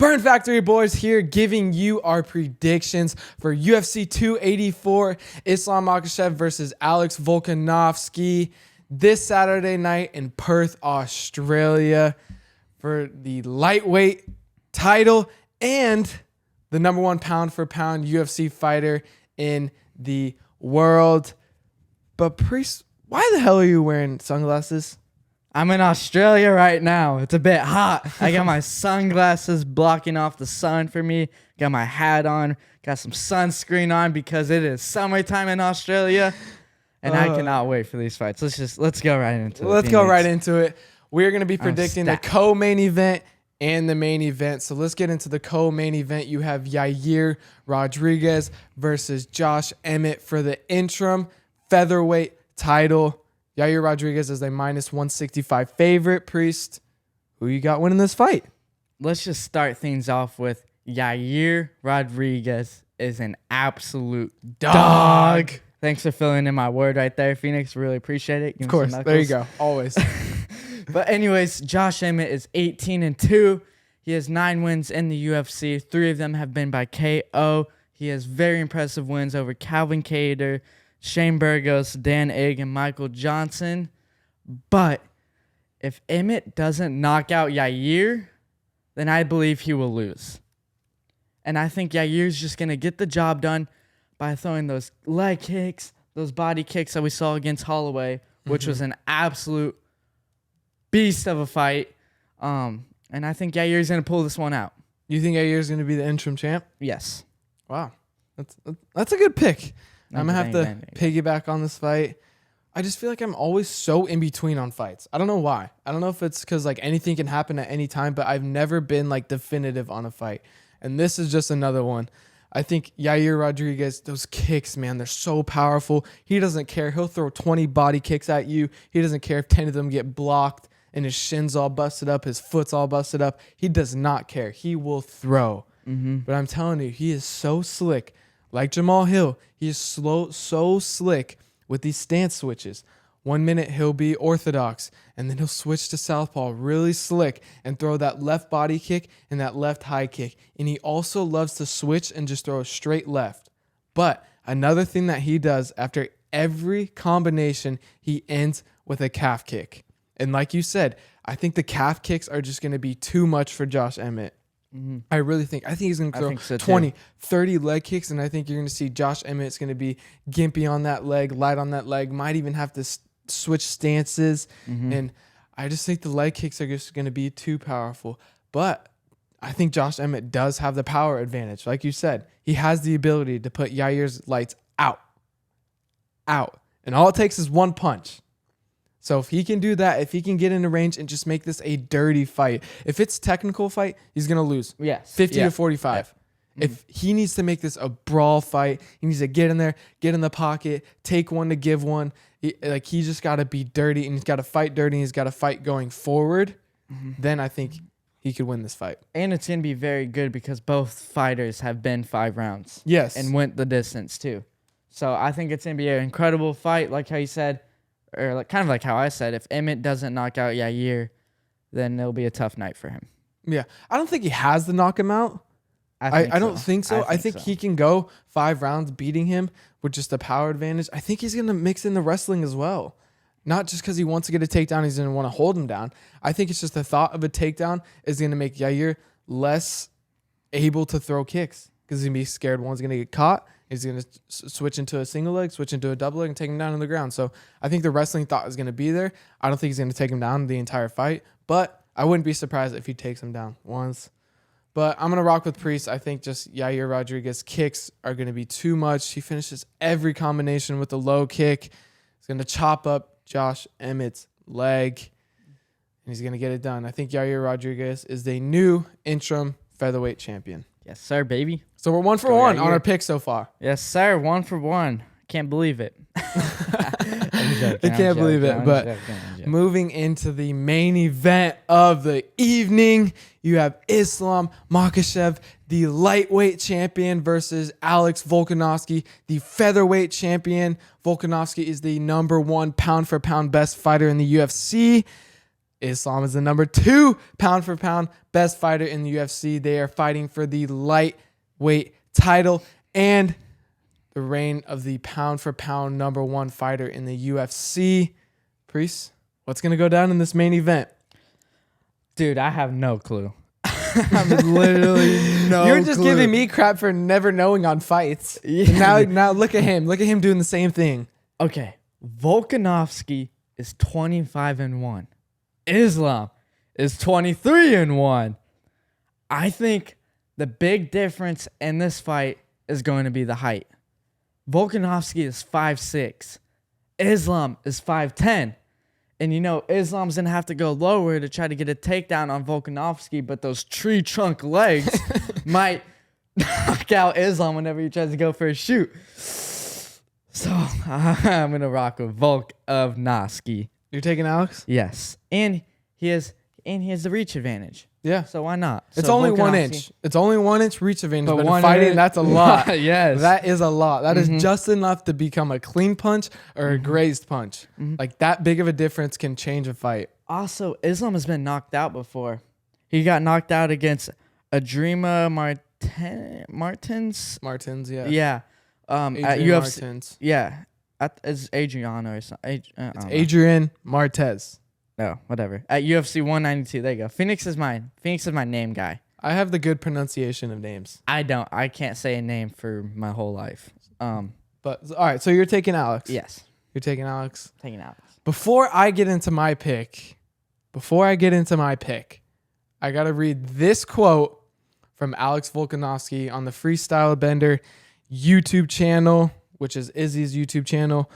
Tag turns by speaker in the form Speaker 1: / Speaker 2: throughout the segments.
Speaker 1: Burn Factory Boys here, giving you our predictions for UFC 284, Islam Makhachev versus Alex Volkanovski this Saturday night in Perth, Australia for the lightweight title and the number one pound for pound UFC fighter in the world. But Priest, why the hell are you wearing sunglasses?
Speaker 2: I'm in Australia right now. It's a bit hot. I got my sunglasses blocking off the sun for me. Got my hat on. Got some sunscreen on because it is summertime in Australia. And I cannot wait for these fights. Let's go right into it.
Speaker 1: Let's go right into it. We're going to be predicting the co-main event and the main event. So let's get into the co-main event. You have Yair Rodriguez versus Josh Emmett for the interim featherweight title. Yair Rodriguez is a minus 165 favorite. Priest, who you got winning this fight?
Speaker 2: Let's just start things off with Yair Rodriguez is an absolute dog. Thanks for filling in my word right there, Phoenix. Really appreciate it.
Speaker 1: Of course. There you go. Always.
Speaker 2: But anyways, Josh Emmett is 18-2. He has 9 wins in the UFC. 3 of them have been by KO. He has very impressive wins over Calvin Kattar, Shane Burgos, Dan Egg, and Michael Johnson. But if Emmett doesn't knock out Yair, then I believe he will lose. And I think Yair's just going to get the job done by throwing those leg kicks, those body kicks that we saw against Holloway, which was an absolute beast of a fight. And I think Yair's going to pull this one out. You
Speaker 1: think Yair's going to be the interim champ?
Speaker 2: Yes.
Speaker 1: Wow. That's a good pick. I'm going to have to piggyback on this fight. I just feel like I'm always so in between on fights. I don't know why. I don't know if it's because like anything can happen at any time, but I've never been like definitive on a fight. And this is just another one. I think Yair Rodriguez, those kicks, man, they're so powerful. He doesn't care. He'll throw 20 body kicks at you. He doesn't care if 10 of them get blocked and his shin's all busted up, his foot's all busted up. He does not care. He will throw. But I'm telling you, he is so slick. Like Jamal Hill, he is so slick with these stance switches. 1 minute he'll be orthodox, and then he'll switch to southpaw, really slick, and throw that left body kick and that left high kick. And he also loves to switch and just throw a straight left. But another thing that he does after every combination, he ends with a calf kick. And like you said, I think the calf kicks are just going to be too much for Josh Emmett. I think he's going to throw 20, 30 leg kicks, and I think you're going to see Josh Emmett's going to be gimpy on that leg, light on that leg, might even have to switch stances. And I just think the leg kicks are just going to be too powerful. But I think Josh Emmett does have the power advantage. Like you said, he has the ability to put Yair's lights out. And all it takes is one punch. So if he can do that, if he can get into range and just make this a dirty fight, if it's technical fight, he's going to lose.
Speaker 2: Yes.
Speaker 1: 50 to 45. Yeah. If he needs to make this a brawl fight, he needs to get in there, get in the pocket, take one to give one. He's just got to be dirty, and he's got to fight dirty, and he's got to fight going forward. Then I think he could win this fight.
Speaker 2: And it's going to be very good because both fighters have been 5 rounds.
Speaker 1: Yes.
Speaker 2: And went the distance too. So I think it's going to be an incredible fight, like how you said. Or kind of like how I said, if Emmett doesn't knock out Yair, then it'll be a tough night for him.
Speaker 1: Yeah. I don't think he has to knock him out. I don't think so. I think he can go 5 rounds beating him with just a power advantage. I think he's going to mix in the wrestling as well. Not just because he wants to get a takedown, he's going to want to hold him down. I think it's just the thought of a takedown is going to make Yair less able to throw kicks because he's going to be scared one's going to get caught. He's going to switch into a single leg, switch into a double leg, and take him down on the ground. So I think the wrestling thought is going to be there. I don't think he's going to take him down the entire fight, but I wouldn't be surprised if he takes him down once. But I'm going to rock with Priest. I think just Yair Rodriguez kicks are going to be too much. He finishes every combination with a low kick. He's going to chop up Josh Emmett's leg, and he's going to get it done. I think Yair Rodriguez is the new interim featherweight champion.
Speaker 2: Yes, sir, baby.
Speaker 1: So we're 1 for 1 on our picks so far.
Speaker 2: Yes, sir. 1 for 1. Can't believe it.
Speaker 1: I can't believe it. But moving into the main event of the evening, you have Islam Makhachev, the lightweight champion, versus Alex Volkanovski, the featherweight champion. Volkanovski is the #1 pound-for-pound best fighter in the UFC. Islam is the number 2 pound for pound best fighter in the UFC. They are fighting for the lightweight title and the reign of the pound for pound number 1 fighter in the UFC. Priest, what's going to go down in this main event?
Speaker 2: Dude, I have no clue. I'm literally no
Speaker 1: You're just
Speaker 2: clue.
Speaker 1: giving me crap for never knowing on fights.
Speaker 2: Yeah.
Speaker 1: Now look at him. Look at him doing the same thing.
Speaker 2: Okay, Volkanovski is 25-1. Islam is 23-1. I think the big difference in this fight is going to be the height. Volkanovski is 5'6". Islam is 5'10". And you know, Islam's going to have to go lower to try to get a takedown on Volkanovski, but those tree trunk legs might knock out Islam whenever he tries to go for a shoot. So I'm going to rock with Volkanovski.
Speaker 1: You're taking Alex?
Speaker 2: Yes. And he has the reach advantage.
Speaker 1: Yeah.
Speaker 2: So why not?
Speaker 1: It's
Speaker 2: So
Speaker 1: only 1
Speaker 2: Volkanovski-
Speaker 1: inch. It's only 1 inch reach advantage, but in
Speaker 2: one
Speaker 1: fighting,
Speaker 2: inch-
Speaker 1: that's a lot.
Speaker 2: Yes.
Speaker 1: That is a lot. That is just enough to become a clean punch or a grazed punch. Like that big of a difference can change a fight.
Speaker 2: Also, Islam has been knocked out before. He got knocked out against Adrima Martins.
Speaker 1: Martins, yeah.
Speaker 2: Yeah. At
Speaker 1: Adrian
Speaker 2: UFC.
Speaker 1: Martins.
Speaker 2: Yeah. It's Adriano or something.
Speaker 1: It's Adrian Martez.
Speaker 2: No, whatever. At UFC 192. There you go. Phoenix is my name guy.
Speaker 1: I have the good pronunciation of names.
Speaker 2: I don't. I can't say a name for my whole life.
Speaker 1: But all right, so you're taking Alex.
Speaker 2: Yes.
Speaker 1: You're taking Alex.
Speaker 2: Taking Alex.
Speaker 1: Before I get into my pick, I got to read this quote from Alex Volkanovski on the Freestyle Bender YouTube channel, which is Izzy's YouTube channel.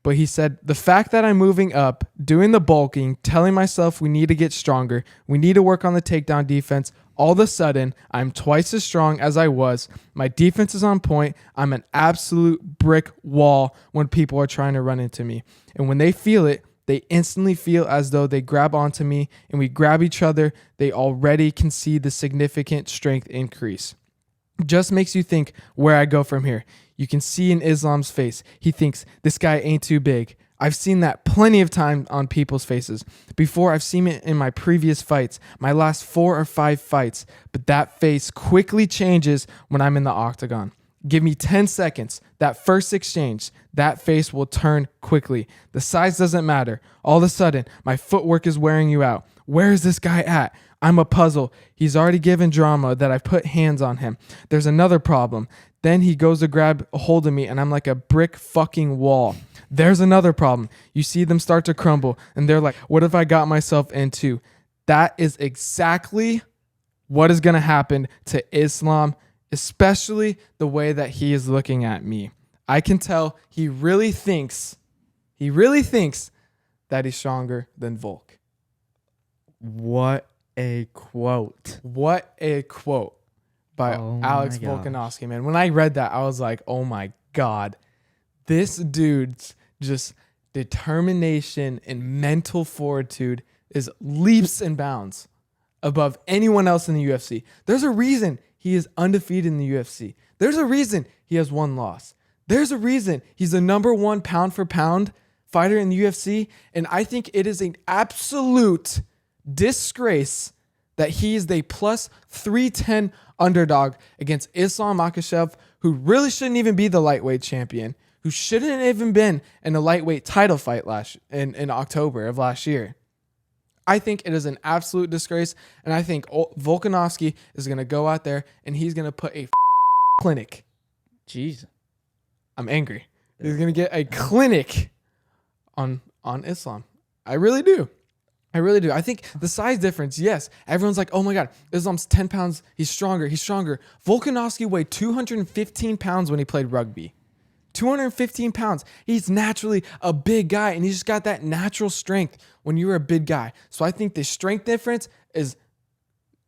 Speaker 1: But he said, the fact that I'm moving up, doing the bulking, telling myself we need to get stronger, we need to work on the takedown defense, all of a sudden, I'm twice as strong as I was. My defense is on point. I'm an absolute brick wall when people are trying to run into me. And when they feel it, they instantly feel as though they grab onto me and we grab each other. They already can see the significant strength increase. Just makes you think where I go from here. You can see in Islam's face. He thinks this guy ain't too big. I've seen that plenty of time on people's faces. Before, I've seen it in my previous fights, my last 4 or 5 fights. But that face quickly changes when I'm in the octagon. Give me 10 seconds. That first exchange, that face will turn quickly. The size doesn't matter. All of a sudden, my footwork is wearing you out. Where is this guy at? I'm a puzzle. He's already given drama that I put hands on him. There's another problem. Then he goes to grab a hold of me and I'm like a brick fucking wall. There's another problem. You see them start to crumble and they're like, what have I got myself into? That is exactly what is going to happen to Islam, especially the way that he is looking at me. I can tell he really thinks that he's stronger than Volk.
Speaker 2: What a quote.
Speaker 1: What a quote by Alex Volkanovski, man. When I read that, I was like, oh my God, this dude's just determination and mental fortitude is leaps and bounds above anyone else in the UFC. There's a reason he is undefeated in the UFC. There's a reason he has 1 loss. There's a reason he's the number 1 pound for pound fighter in the UFC. And I think it is an absolute disgrace that he is the plus 310 underdog against Islam Makhachev, who really shouldn't even be the lightweight champion, who shouldn't even been in a lightweight title fight in October of last year. I think it is an absolute disgrace, and I think Volkanovski is going to go out there and he's going to put a clinic.
Speaker 2: Jeez.
Speaker 1: I'm angry. He's going to get a clinic on Islam. I really do. I think the size difference, yes. Everyone's like, oh my God, Islam's 10 pounds. He's stronger. Volkanovski weighed 215 pounds when he played rugby. 215 pounds. He's naturally a big guy, and he's just got that natural strength when you're a big guy. So I think the strength difference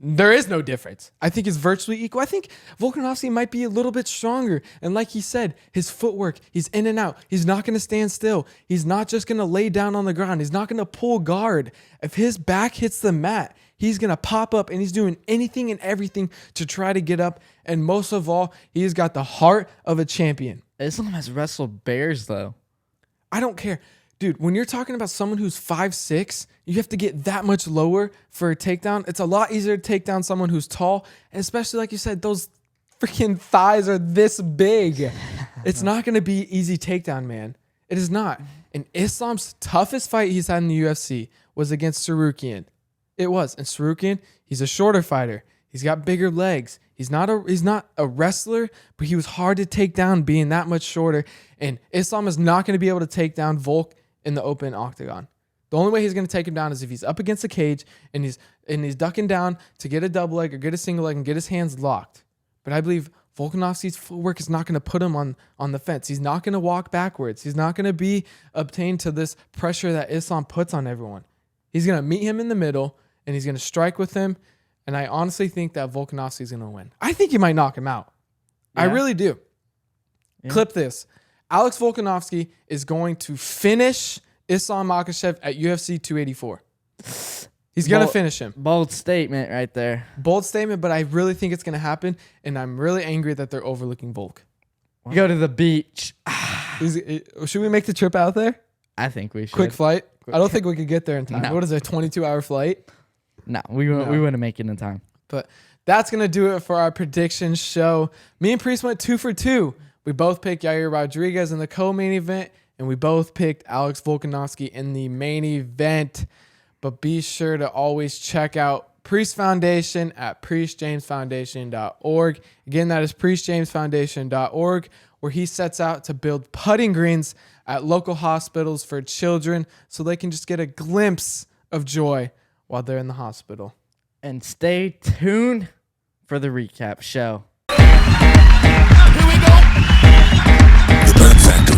Speaker 1: there is no difference. I think it's virtually equal. I think Volkanovski might be a little bit stronger. And like he said, his footwork, he's in and out. He's not going to stand still. He's not just going to lay down on the ground. He's not going to pull guard. If his back hits the mat, he's going to pop up, and he's doing anything and everything to try to get up. And most of all, he's got the heart of a champion.
Speaker 2: Islam has wrestled bears, though.
Speaker 1: I don't care. Dude, when you're talking about someone who's 5'6", you have to get that much lower for a takedown. It's a lot easier to take down someone who's tall, and especially like you said, those freaking thighs are this big. It's not going to be easy takedown, man. It is not. And Islam's toughest fight he's had in the UFC was against Sarukian. It was. And Sarukian, he's a shorter fighter. He's got bigger legs. He's not a wrestler, but he was hard to take down being that much shorter. And Islam is not going to be able to take down Volk in the open octagon. The only way he's going to take him down is if he's up against the cage and he's ducking down to get a double leg or get a single leg and get his hands locked. But I believe Volkanovski's footwork is not going to put him on the fence. He's not going to walk backwards. He's not going to be obtained to this pressure that Islam puts on everyone. He's going to meet him in the middle, and he's going to strike with him. And I honestly think that Volkanovski is going to win. I think he might knock him out. Yeah. I really do. Yeah. Clip this. Alex Volkanovski is going to finish Islam Makhachev at UFC 284. He's going to finish him.
Speaker 2: Bold statement right there.
Speaker 1: Bold statement, but I really think it's going to happen, and I'm really angry that they're overlooking Volk.
Speaker 2: Wow. Go to the beach.
Speaker 1: Should we make the trip out there?
Speaker 2: I think we should.
Speaker 1: Quick flight? I don't think we could get there in time. No. What is it, a 22-hour flight?
Speaker 2: No, we wouldn't make it in time.
Speaker 1: But that's going to do it for our prediction show. Me and Priest went 2 for 2. We both picked Yair Rodriguez in the co-main event, and we both picked Alex Volkanovski in the main event. But be sure to always check out Priest Foundation at priestjamesfoundation.org. Again, that is priestjamesfoundation.org, where he sets out to build putting greens at local hospitals for children so they can just get a glimpse of joy while they're in the hospital.
Speaker 2: And stay tuned for the recap show.
Speaker 3: Here we go. The Factory.